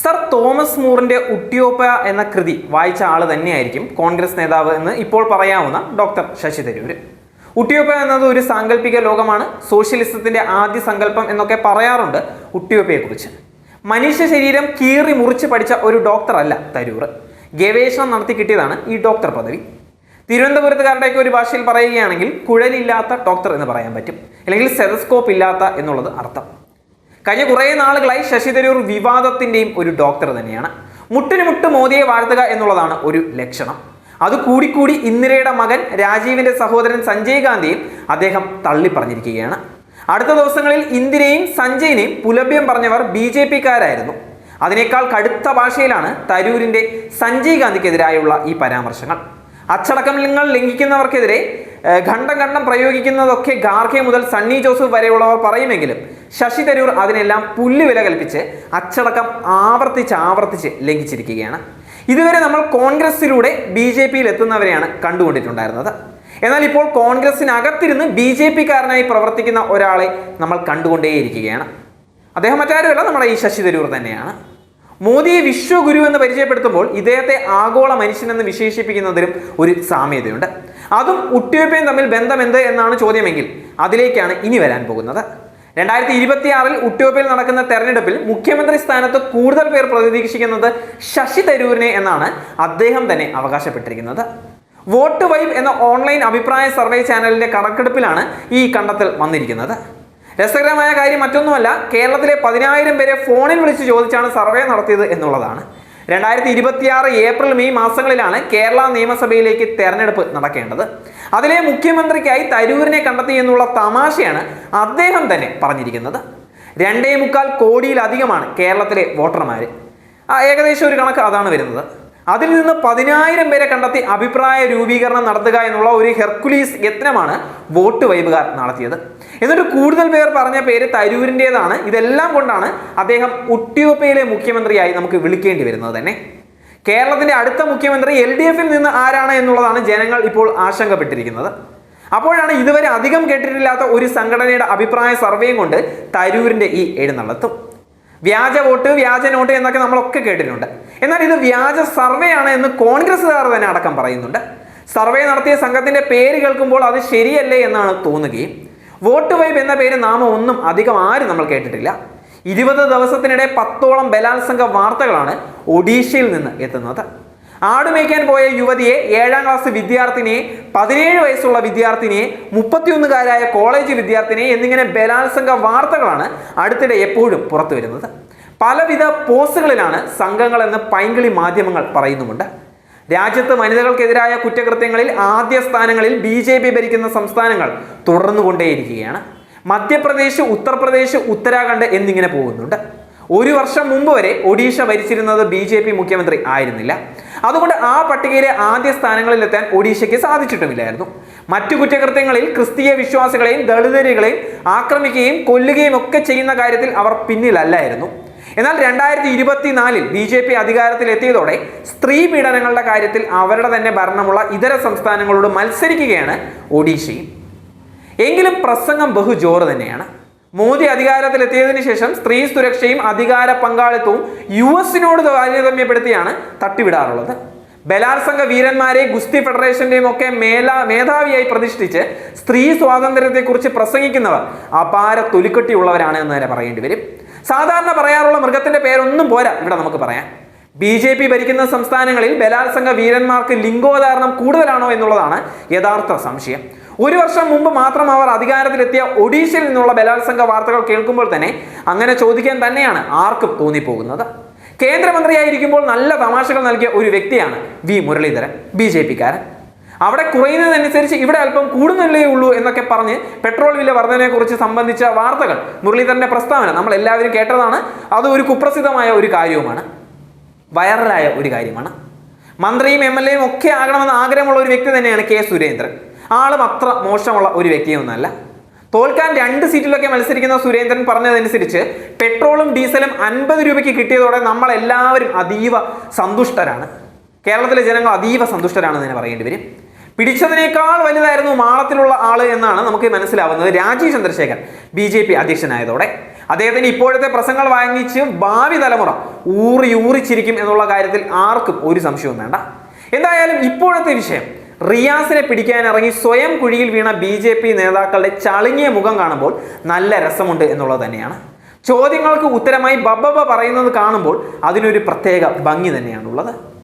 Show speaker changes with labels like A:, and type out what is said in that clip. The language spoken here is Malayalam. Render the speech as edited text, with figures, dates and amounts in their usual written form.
A: സർ തോമസ് മൂറിന്റെ ഉട്ടിയോപ്പ എന്ന കൃതി വായിച്ച ആൾ തന്നെയായിരിക്കും കോൺഗ്രസ് നേതാവ് എന്ന് ഇപ്പോൾ പറയാവുന്ന ഡോക്ടർ ശശി തരൂർ. ഉട്ടിയോപ്പ എന്നത് ഒരു സാങ്കല്പിക ലോകമാണ്, സോഷ്യലിസത്തിന്റെ ആദ്യ സങ്കല്പം എന്നൊക്കെ പറയാറുണ്ട് ഉട്ടിയോപ്പയെക്കുറിച്ച്. മനുഷ്യ ശരീരം കീറി മുറിച്ച് പഠിച്ച ഒരു ഡോക്ടർ അല്ല തരൂർ. ഗവേഷണം നടത്തി കിട്ടിയതാണ് ഈ ഡോക്ടർ പദവി. തിരുവനന്തപുരത്തുകാരുടെയൊക്കെ ഒരു ഭാഷയിൽ പറയുകയാണെങ്കിൽ കുഴലില്ലാത്ത ഡോക്ടർ എന്ന് പറയാൻ പറ്റും, അല്ലെങ്കിൽ സ്റ്റെതസ്കോപ്പ് ഇല്ലാത്ത എന്നുള്ളത് അർത്ഥം. കഴിഞ്ഞ കുറേ നാളുകളായി ശശി തരൂർ വിവാദത്തിന്റെയും ഒരു ഡോക്ടർ തന്നെയാണ്. മുട്ടിന് മുട്ട് മോദിയെ വാഴ്ത്തുക എന്നുള്ളതാണ് ഒരു ലക്ഷണം. അത് കൂടിക്കൂടി ഇന്ദിരയുടെ മകൻ രാജീവിന്റെ സഹോദരൻ സഞ്ജയ് ഗാന്ധിയും അദ്ദേഹം തള്ളിപ്പറഞ്ഞിരിക്കുകയാണ്. അടുത്ത ദിവസങ്ങളിൽ ഇന്ദിരയും സഞ്ജയിനെയും പുലഭ്യം പറഞ്ഞവർ BJP-കാരായിരുന്നു. അതിനേക്കാൾ കടുത്ത ഭാഷയിലാണ് തരൂരിന്റെ സഞ്ജയ് ഗാന്ധിക്കെതിരായുള്ള ഈ പരാമർശങ്ങൾ. അച്ചടക്കങ്ങൾ ലംഘിക്കുന്നവർക്കെതിരെ ഖണ്ഡം പ്രയോഗിക്കുന്നതൊക്കെ ഖാർഗെ മുതൽ സണ്ണി ജോസഫ് വരെയുള്ളവർ പറയുമെങ്കിലും ശശി തരൂർ അതിനെല്ലാം പുല്ലുവില കൽപ്പിച്ച് അച്ചടക്കം ആവർത്തിച്ച് ലംഘിച്ചിരിക്കുകയാണ്. ഇതുവരെ നമ്മൾ കോൺഗ്രസിലൂടെ BJP-യിൽ എത്തുന്നവരെയാണ് കണ്ടുകൊണ്ടിട്ടുണ്ടായിരുന്നത്. എന്നാൽ ഇപ്പോൾ കോൺഗ്രസിനകത്തിരുന്ന് BJP-കാരനായി പ്രവർത്തിക്കുന്ന ഒരാളെ നമ്മൾ കണ്ടുകൊണ്ടേയിരിക്കുകയാണ്. അദ്ദേഹം മറ്റാരുമല്ല, നമ്മുടെ ഈ ശശി തരൂർ തന്നെയാണ്. മോദിയെ വിശ്വഗുരു എന്ന് പരിചയപ്പെടുത്തുമ്പോൾ ഇദ്ദേഹത്തെ ആഗോള മനുഷ്യനെന്ന് വിശേഷിപ്പിക്കുന്നതിലും ഒരു സാമ്യതയുണ്ട്. അതും ഉട്ടിയോപ്പയും തമ്മിൽ ബന്ധമെന്ത് എന്നാണ് ചോദ്യമെങ്കിൽ അതിലേക്കാണ് ഇനി വരാൻ പോകുന്നത്. 2026 ഉട്ടിയോപ്പയിൽ നടക്കുന്ന തെരഞ്ഞെടുപ്പിൽ മുഖ്യമന്ത്രി സ്ഥാനത്ത് കൂടുതൽ പേർ പ്രതീക്ഷിക്കുന്നത് ശശി തരൂരിനെ എന്നാണ് അദ്ദേഹം തന്നെ അവകാശപ്പെട്ടിരിക്കുന്നത്. വോട്ട് വൈബ് എന്ന ഓൺലൈൻ അഭിപ്രായ സർവേ ചാനലിന്റെ കണക്കെടുപ്പിലാണ് ഈ കണ്ടെത്തൽ വന്നിരിക്കുന്നത്. രസകരമായ കാര്യം മറ്റൊന്നുമല്ല, കേരളത്തിലെ 10,000 പേരെ ഫോണിൽ വിളിച്ച് ചോദിച്ചാണ് സർവേ നടത്തിയത് എന്നുള്ളതാണ്. 2026 ഏപ്രിൽ മെയ് മാസങ്ങളിലാണ് കേരള നിയമസഭയിലേക്ക് തെരഞ്ഞെടുപ്പ് നടക്കേണ്ടത്. അതിലെ മുഖ്യമന്ത്രിക്കായി തരൂരിനെ കണ്ടെത്തി എന്നുള്ള തമാശയാണ് അദ്ദേഹം തന്നെ പറഞ്ഞിരിക്കുന്നത്. 2.25 കോടിയിലധികമാണ് കേരളത്തിലെ വോട്ടർമാർ. ഏകദേശം ഒരു കണക്ക് അതാണ് വരുന്നത്. അതിൽ നിന്ന് 10,000 പേരെ കണ്ടെത്തി അഭിപ്രായ രൂപീകരണം നടത്തുക എന്നുള്ള ഒരു ഹെർക്കുലീസ് യത്നമാണ് വോട്ട് വൈബുകാർ നടത്തിയത്. എന്നിട്ട് കൂടുതൽ പേർ പറഞ്ഞ പേര് തരൂരിൻ്റെതാണ്. ഇതെല്ലാം കൊണ്ടാണ് അദ്ദേഹം ഉട്ടിയോപ്പയിലെ മുഖ്യമന്ത്രിയായി നമുക്ക് വിളിക്കേണ്ടി വരുന്നത് തന്നെ. കേരളത്തിന്റെ അടുത്ത മുഖ്യമന്ത്രി LDF-ൽ നിന്ന് ആരാണ് എന്നുള്ളതാണ് ജനങ്ങൾ ഇപ്പോൾ ആശങ്കപ്പെട്ടിരിക്കുന്നത്. അപ്പോഴാണ് ഇതുവരെ അധികം കേട്ടിട്ടില്ലാത്ത ഒരു സംഘടനയുടെ അഭിപ്രായ സർവേയും കൊണ്ട് തരൂരിന്റെ ഈ എഴുന്നള്ളത്തും. വ്യാജ വോട്ട്, വ്യാജ നോട്ട് എന്നൊക്കെ നമ്മളൊക്കെ കേട്ടിട്ടുണ്ട്. എന്നാൽ ഇത് വ്യാജ സർവേ ആണ് എന്ന് കോൺഗ്രസ്സുകാർ തന്നെ അടക്കം പറയുന്നുണ്ട്. സർവേ നടത്തിയ സംഘത്തിന്റെ പേര് കേൾക്കുമ്പോൾ അത് ശരിയല്ലേ എന്നാണ് തോന്നുകയും. വോട്ട് വൈബ് എന്ന പേര് നാമം ഒന്നും അധികം ആരും നമ്മൾ കേട്ടിട്ടില്ല. 20 ദിവസത്തിനിടെ 10ഓളം ബലാത്സംഗ വാർത്തകളാണ് ഒഡീഷയിൽ നിന്ന് എത്തുന്നത്. ആടുമേയ്ക്കാൻ പോയ യുവതിയെ, 7ാം ക്ലാസ് വിദ്യാർത്ഥിനിയെ, 17 വയസ്സുള്ള വിദ്യാർത്ഥിനിയെ, 31കാരായ കോളേജ് വിദ്യാർത്ഥിനിയെ എന്നിങ്ങനെ ബലാത്സംഗ വാർത്തകളാണ് അടുത്തിടെ എപ്പോഴും പുറത്തു വരുന്നത്. പലവിധ പോസ്റ്റുകളിലാണ് സംഘങ്ങൾ എന്ന് പൈങ്കിളി മാധ്യമങ്ങൾ പറയുന്നുമുണ്ട്. രാജ്യത്ത് വനിതകൾക്കെതിരായ കുറ്റകൃത്യങ്ങളിൽ ആദ്യ സ്ഥാനങ്ങളിൽ BJP ഭരിക്കുന്ന സംസ്ഥാനങ്ങൾ തുടർന്നുകൊണ്ടേയിരിക്കുകയാണ്. മധ്യപ്രദേശ്, ഉത്തർപ്രദേശ്, ഉത്തരാഖണ്ഡ് എന്നിങ്ങനെ പോകുന്നുണ്ട്. 1 വർഷം മുമ്പ് വരെ ഒഡീഷ ഭരിച്ചിരുന്നത് BJP മുഖ്യമന്ത്രി ആയിരുന്നില്ല. അതുകൊണ്ട് ആ പട്ടികയിലെ ആദ്യ സ്ഥാനങ്ങളിലെത്താൻ ഒഡീഷയ്ക്ക് സാധിച്ചിട്ടുമില്ലായിരുന്നു. മറ്റു കുറ്റകൃത്യങ്ങളിൽ ക്രിസ്തീയ വിശ്വാസികളെയും ദളിതരെയും ആക്രമിക്കുകയും കൊല്ലുകയും ഒക്കെ ചെയ്യുന്ന കാര്യത്തിൽ അവർ പിന്നിലല്ലായിരുന്നു. എന്നാൽ 2024 BJP അധികാരത്തിലെത്തിയതോടെ സ്ത്രീ പീഡനങ്ങളുടെ കാര്യത്തിൽ അവരുടെ തന്നെ ഭരണമുള്ള ഇതര സംസ്ഥാനങ്ങളോട് മത്സരിക്കുകയാണ് ഒഡീഷയും. എങ്കിലും പ്രസംഗം ബഹുജോറ് തന്നെയാണ്. മോദി അധികാരത്തിലെത്തിയതിനു ശേഷം സ്ത്രീ സുരക്ഷയും അധികാര പങ്കാളിത്തവും US-നോട് താരതമ്യപ്പെടുത്തിയാണ് തട്ടിവിടാറുള്ളത്. ബലാത്സംഗ വീരന്മാരെ ഗുസ്തി ഫെഡറേഷന്റെയും ഒക്കെ മേധാവിയായി പ്രതിഷ്ഠിച്ച് സ്ത്രീ സ്വാതന്ത്ര്യത്തെക്കുറിച്ച് പ്രസംഗിക്കുന്നവർ അപാര തൊലിക്കെട്ടിയുള്ളവരാണ് എന്ന് തന്നെ പറയേണ്ടി വരും. സാധാരണ പറയാറുള്ള മൃഗത്തിന്റെ പേരൊന്നും പോരാ ഇവിടെ നമുക്ക് പറയാം. BJP ഭരിക്കുന്ന സംസ്ഥാനങ്ങളിൽ ബലാത്സംഗ വീരന്മാർക്ക് ലിംഗോദാഹരണം കൂടുതലാണോ എന്നുള്ളതാണ് യഥാർത്ഥ സംശയം. 1 വർഷം മുമ്പ് മാത്രം അവർ അധികാരത്തിലെത്തിയ ഒഡീഷയിൽ നിന്നുള്ള ബലാത്സംഗ വാർത്തകൾ കേൾക്കുമ്പോൾ തന്നെ അങ്ങനെ ചോദിക്കാൻ തന്നെയാണ് ആർക്കും തോന്നിപ്പോകുന്നത്. കേന്ദ്രമന്ത്രിയായിരിക്കുമ്പോൾ നല്ല തമാശകൾ നൽകിയ ഒരു വ്യക്തിയാണ് V. മുരളീധരൻ, BJP-കാരൻ. അവിടെ കുറയുന്നതനുസരിച്ച് ഇവിടെ അല്പം കൂടുന്നില്ലേ ഉള്ളൂ എന്നൊക്കെ പറഞ്ഞ് പെട്രോൾ വില വർധനയെക്കുറിച്ച് സംബന്ധിച്ച വാർത്തകൾ, മുരളീധരന്റെ പ്രസ്താവന നമ്മൾ എല്ലാവരും കേട്ടതാണ്. അത് ഒരു കുപ്രസിദ്ധമായ ഒരു കാര്യവുമാണ്, വൈറലായ ഒരു കാര്യമാണ്. മന്ത്രിയും MLA-യും ഒക്കെ ആകണമെന്ന് ആഗ്രഹമുള്ള ഒരു വ്യക്തി തന്നെയാണ് K. സുരേന്ദ്രൻ. ആളും അത്ര മോശമുള്ള ഒരു വ്യക്തിയൊന്നുമല്ല. തോൽക്കാൻ 2 സീറ്റിലൊക്കെ മത്സരിക്കുന്ന സുരേന്ദ്രൻ പറഞ്ഞതനുസരിച്ച് പെട്രോളും ഡീസലും 50 രൂപയ്ക്ക് കിട്ടിയതോടെ നമ്മൾ എല്ലാവരും അതീവ സന്തുഷ്ടരാണ്. കേരളത്തിലെ ജനങ്ങൾ അതീവ സന്തുഷ്ടരാണെന്ന് തന്നെ പറയേണ്ടി വരും. പിടിച്ചതിനേക്കാൾ വലുതായിരുന്നു മാളത്തിലുള്ള ആള് എന്നാണ് നമുക്ക് മനസ്സിലാവുന്നത് രാജീവ് ചന്ദ്രശേഖർ BJP അധ്യക്ഷനായതോടെ. അദ്ദേഹത്തിന് ഇപ്പോഴത്തെ പ്രസംഗങ്ങൾ വാങ്ങിച്ച് ഭാവി തലമുറ ഊറിച്ചിരിക്കും എന്നുള്ള കാര്യത്തിൽ ആർക്കും ഒരു സംശയവും വേണ്ട. എന്തായാലും ഇപ്പോഴത്തെ വിഷയം റിയാസിനെ പിടിക്കാനിറങ്ങി സ്വയം കുഴിയിൽ വീണ BJP നേതാക്കളുടെ ചളുങ്ങിയ മുഖം കാണുമ്പോൾ നല്ല രസമുണ്ട് എന്നുള്ളത് തന്നെയാണ്. ചോദ്യങ്ങൾക്ക് ഉത്തരമായി ബബ്ബ പറയുന്നത് കാണുമ്പോൾ അതിനൊരു പ്രത്യേക ഭംഗി തന്നെയാണുള്ളത്.